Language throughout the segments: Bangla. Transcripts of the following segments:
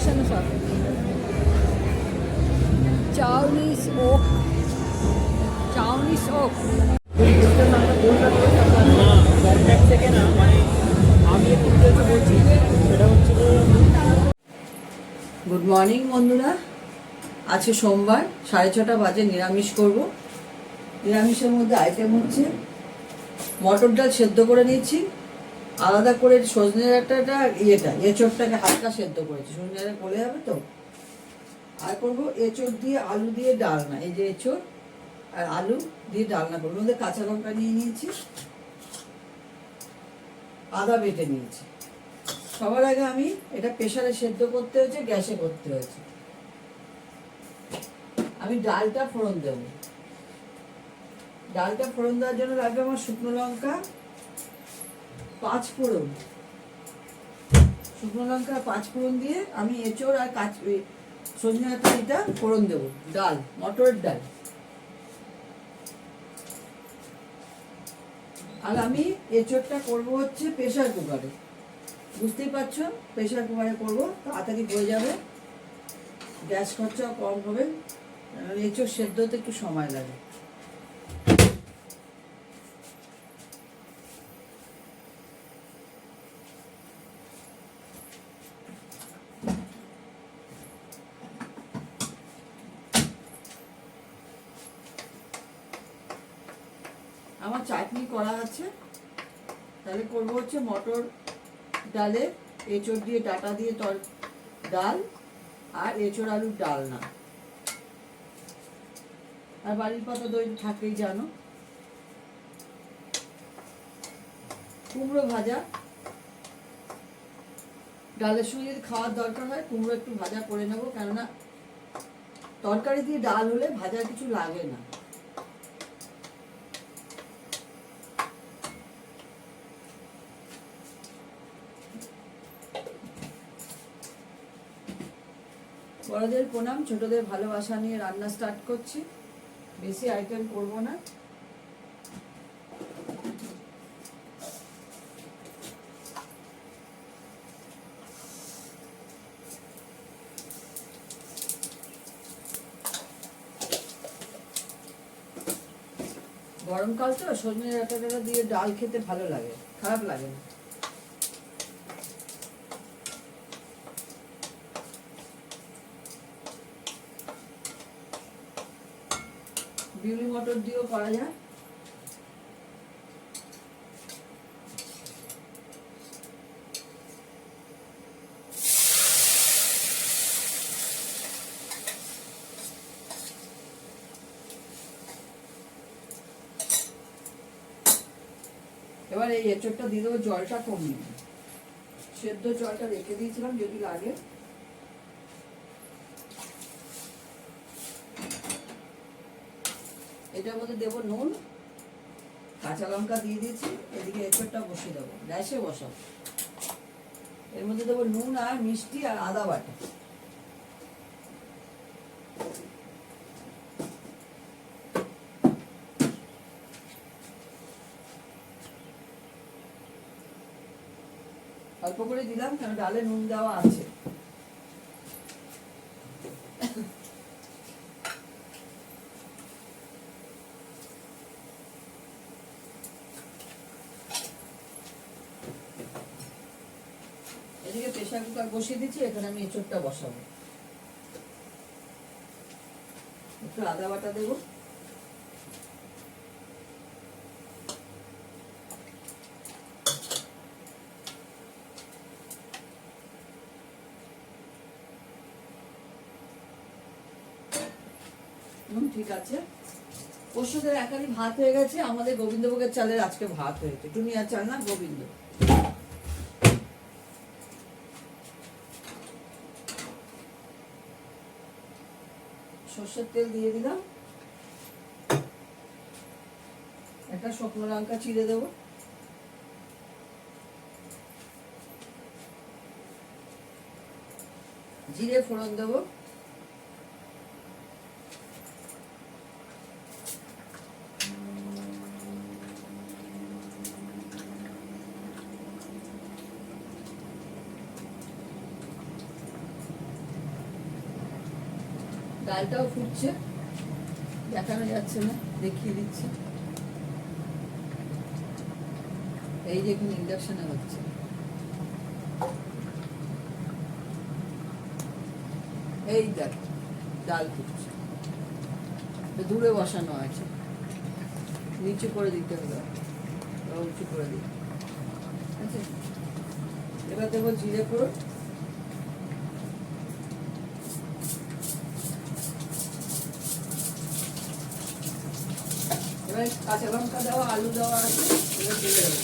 বসানো সব চাউনিজ ওক গুড মর্নিং বন্ধুরা। আজকে সোমবার, 6:30 বাজে। নিরামিষ করব। নিরামিষের মধ্যে আইটেম হচ্ছে মটর ডাল সেদ্ধ করে নিয়েছি, আলাদা করে সজনে ডাঁটাটা এঁচোড়টাকে হালকা সেদ্ধ করেছি, সজনে ডাঁটা গলে যাবে তো। আর করবো এঁচোড় দিয়ে আলু দিয়ে ডালনা। এই যে এঁচোড় আর আলু দিয়ে ডালনা করবো। মধ্যে কাঁচা লঙ্কা নিয়ে নিয়েছি, আদা বেটে নিয়েছি। সবার আগে আমি এটা প্রেসারে সেদ্ধ করতে হয়েছে, গ্যাসে করতে হয়েছে। আমি ডালটা ফোড়ন দেব। ডালটা ফোড়ন দেওয়ার জন্য লাগবে আমার শুকনো লঙ্কা, 5 ফোড়ন। শুকনো লঙ্কা 5 ফোড়ন দিয়ে আমি এঁচোড় আর সজনে ডাঁটা এটা ফোড়ন দেবো। ডাল, মটরের ডাল। আর আমি এঁচোড়টা করবো হচ্ছে প্রেসার কুকারে। বুঝতেই পারছো, প্রেসার কুকারে করবো, তাড়াতাড়ি হয়ে যাবে, গ্যাস খরচাও কম হবে। এঁচোড় সেদ্ধ হতে একটু সময় লাগে। আমার চাটনি করা আছে, তাহলে করবো হচ্ছে মটর ডালে এঁচোড় দিয়ে ডাঁটা দিয়ে ডাল আর এঁচোড় আলুর ডালনা। আর বাড়ির পাতা দই থাকেই জানো। কুমড়ো ভাজা, ডালের সঙ্গে যদি খাওয়ার দরকার হয় কুমড়ো একটু ভাজা করে নেবো, কেননা তরকারি দিয়ে ডাল হলে ভাজা কিছু লাগে না। বড়দের প্রণাম, ছোটদের ভালোবাসা নিয়ে রান্না স্টার্ট করছি। বেশি আইটেম করব না। গরমকাল তো, সজনে ডাঁটা দিয়ে ডাল খেতে ভালো লাগে, খারাপ লাগে না। বিউলি মটর দিয়েও করা যায়। এবার এই এঁচোড়টা দিয়ে দেবো, জলটা কমিয়ে। সেদ্ধ জলটা রেখে দিয়েছিলাম যদি লাগে। এটার মধ্যে দেবো নুন, কাঁচা লঙ্কা দিয়ে দিয়েছি। এদিকে এঁচোড়টা বসিয়ে দেবো, গ্যাসে বসাবো। এর মধ্যে দেবো নুন আর মিষ্টি আর আদা বাটা। অল্প করে দিলাম, কারণ ডালে নুন দেওয়া আছে। এদিকে প্রেসার কুকার বসিয়ে দিচ্ছি, এখানে আমি এঁচোড়টা বসাবো। একটু আদা বাটা দেবো। ঠিক আছে। পরশুদের একালি ভাত হয়ে গেছে। আমাদের গোবিন্দভোগের চালের আজকে ভাত হয়েছে, টুনিয়ার চাল না, গোবিন্দ। সর্ষের তেল দিয়ে দিলাম, একটা শুকনো লঙ্কা চিড়ে দেবো, জিরে ফোড়ন দেবো, ডালটাও ফুটছে, দেখানো যাচ্ছে না, দেখিয়ে দিচ্ছি। এই যে এখন ইন্ডাকশনে হচ্ছে। এই দেখ ডাল ফুটছে, দূরে বসানো আছে, নিচু করে দিতে হবে, উঁচু করে দিই। আচ্ছা, এবার দেবো জিরে ফোড়ন, এবার কাঁচা লঙ্কা দেওয়া, আলু দেওয়া আছে, এবার দিয়ে দেবো।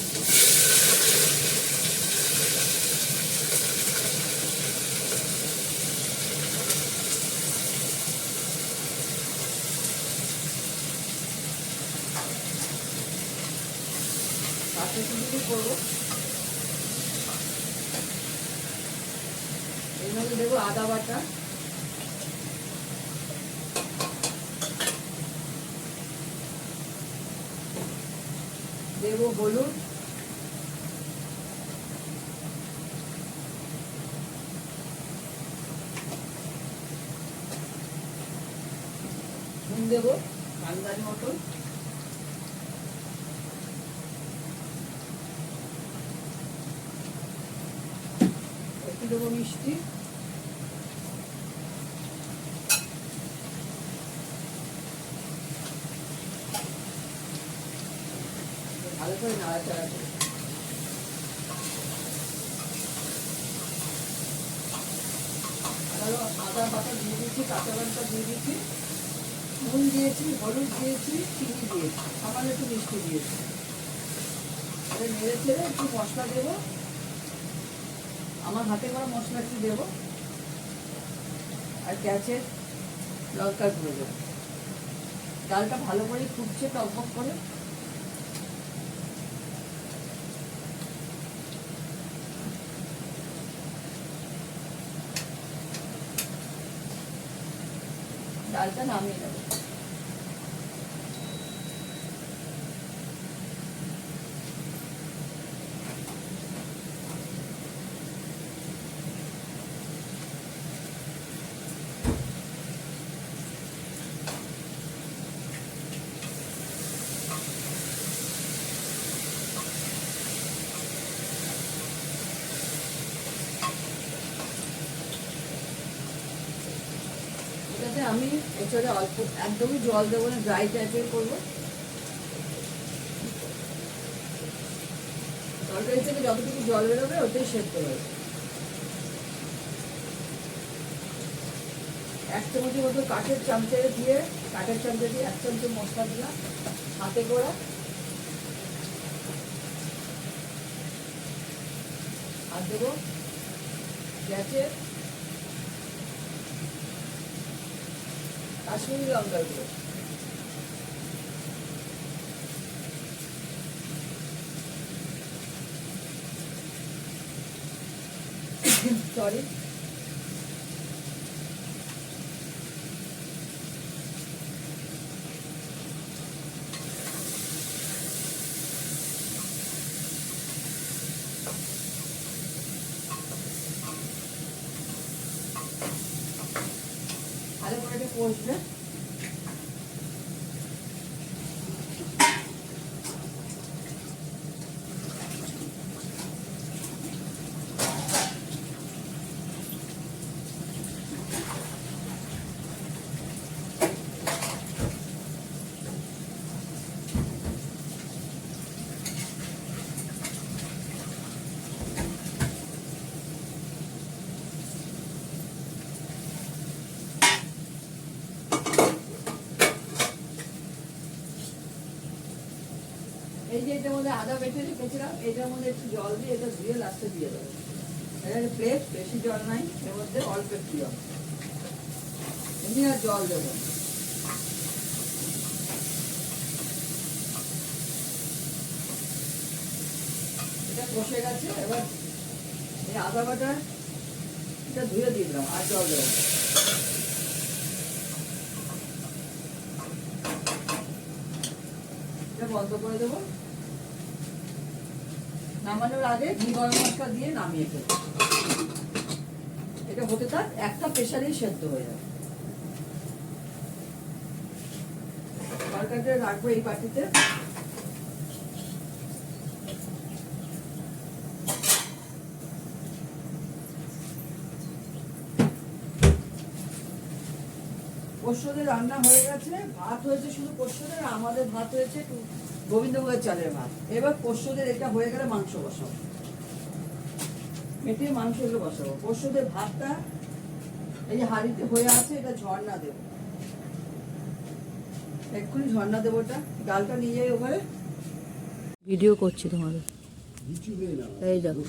করবো এর মধ্যে দেবো আদা বাটা, দেবো হলুদ, নুন দেবো আন্দাজ মতন, একটু দেবো মিষ্টি, ভালো করে নাড়াচাড়া করে আদা বাটা দিয়ে দিচ্ছি, কাঁচা লঙ্কা দিয়ে দিচ্ছি, নুন দিয়েছি, হলুদ দিয়েছি, চিনি দিয়েছি, সামান্য একটু মিষ্টি দিয়েছি। নেড়ে ছেড়ে একটু মশলা দেবো, আমার হাতে করা মশলা একটু দেবো, আর গ্যাসের লঙ্কার গুঁড়ো দেবো। ডালটা ভালো করে ফুটছে টকবক করে, ডালটা নামিয়ে নেবো। এটাতে আমি এছাড়া অল্প একদমই জল দেবো না, ড্রাই টাইপের করবো। তরকারি থেকে যতটুকু জল বেরোবে ওটাই সেদ্ধ হবে। 1 চামচের মতো কাঠের চামচে দিয়ে 1 চামচ মশলা দিলাম হাতে করে, আর দেবো গ্যাসে কাশ্মীরি লঙ্কার গুঁড়ো, সরি ভালো করে এটা কষবে। এই যে এটার মধ্যে আদা বেটে রেখেছিলাম, এটার মধ্যে একটু জল দিয়ে এটা ধুয়ে লাস্টে দিয়ে দেবো। এটা প্লেট, বেশি জল নাই, এর মধ্যে অল্প একটু জল, এমনি আর জল দেবো। এটা কষে গেছে, এবার এই আদা বাটা এটা ধুয়ে দিয়ে দিলাম, আর জল দেবো। এটা বন্ধ করে দেবো, নামানোর আগে ঘি গরম মশলা দিয়ে নামিয়ে ফেলবো। এটা হতে থাক, একটা প্রেসারেই সেদ্ধ হয়ে যাবে। তরকারিটা রাখবো এই বাটিতে। পোস্তদের রান্না হয়ে গেছে, ভাত হয়েছে শুধু পোস্তদের, আমাদের ভাত হয়েছে একটু গোবিন্দভোগের চালের ভাত। এবার পোস্তদের এটা হয়ে গেলে মাংস বসাবো, মেটে মাংসগুলো বসাবো। পোস্তদের ভাতটা এই যে হাঁড়িতে হয়ে আছে, এটা ঝর্ণা দেবো, এক্ষুনি ঝর্ণা দেবো। এটা ডালটা নিয়ে যাই ওখানে, ভিডিও করছি তোমাদের। এই দেখো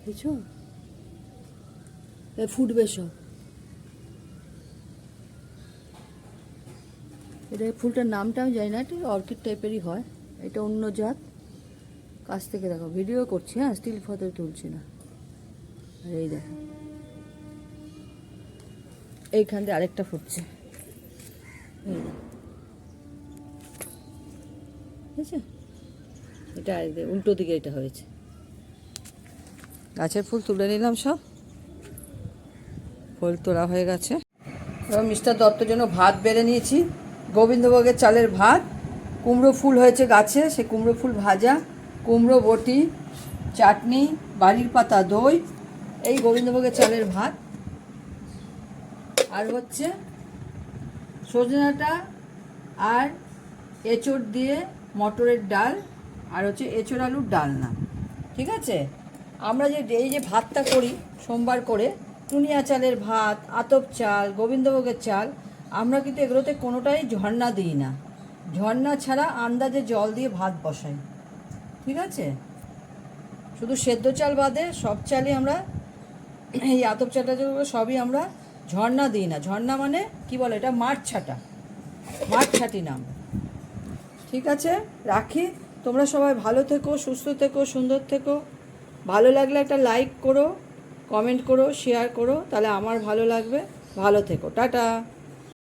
বুঝছো, ফুটবে সব। এটা ফুলটার নামটা আমি জানি না, এটা অর্কিড টাইপেরই হয়, এটা অন্য জাত। কাছ থেকে দেখো, ভিডিও করছি, হ্যাঁ স্টিল ফটো তুলছি না। আর এই দেখো এইখান দিয়ে আরেকটা ফুটছে, এই দেখো, ঠিক আছে? এটা উল্টো দিকে এটা হয়েছে। গাছের ফুল তুলে নিলাম, সব ফুল তোলা হয়ে গেছে। এবার মিস্টার দত্তর জন্য ভাত বেড়ে নিয়েছি, গোবিন্দভোগের চালের ভাত। কুমড়ো ফুল হয়েছে গাছে, সে কুমড়ো ফুল ভাজা, কুমড়ো বটি, চাটনি, বাড়ির পাতা দই, এই গোবিন্দভোগের চালের ভাত। আর হচ্ছে সজনাটা আর এঁচোড় দিয়ে মটরের ডাল, আর হচ্ছে এঁচোড় আলুর ডালনা। ঠিক আছে? আমরা যে এই যে ভাতটা করি সোমবার করে, টুনিয়া চালের ভাত, আতপ চাল, গোবিন্দভোগের চাল, আমরা কিন্তু এগুলোতে কোনোটাই ঝর্ণা দিই না। ঝর্ণা ছাড়া আন্দাজে জল দিয়ে ভাত বসাই। ঠিক আছে? শুধু সেদ্ধ চাল বাদে সব চালই আমরা, এই আতপ চালটা যেগুলো সবই আমরা ঝর্ণা দিই না। ঝর্ণা মানে কি বলে, এটা মাঠ ছাটা, মাঠ ছাটি নাম। ঠিক আছে, রাখি। তোমরা সবাই ভালো থেকো, সুস্থ থেকো, সুন্দর থেকো। ভালো লাগলে একটা লাইক করো, কমেন্ট করো, শেয়ার করো, তাহলে আমার ভালো লাগবে। ভালো থেকো, টাটা।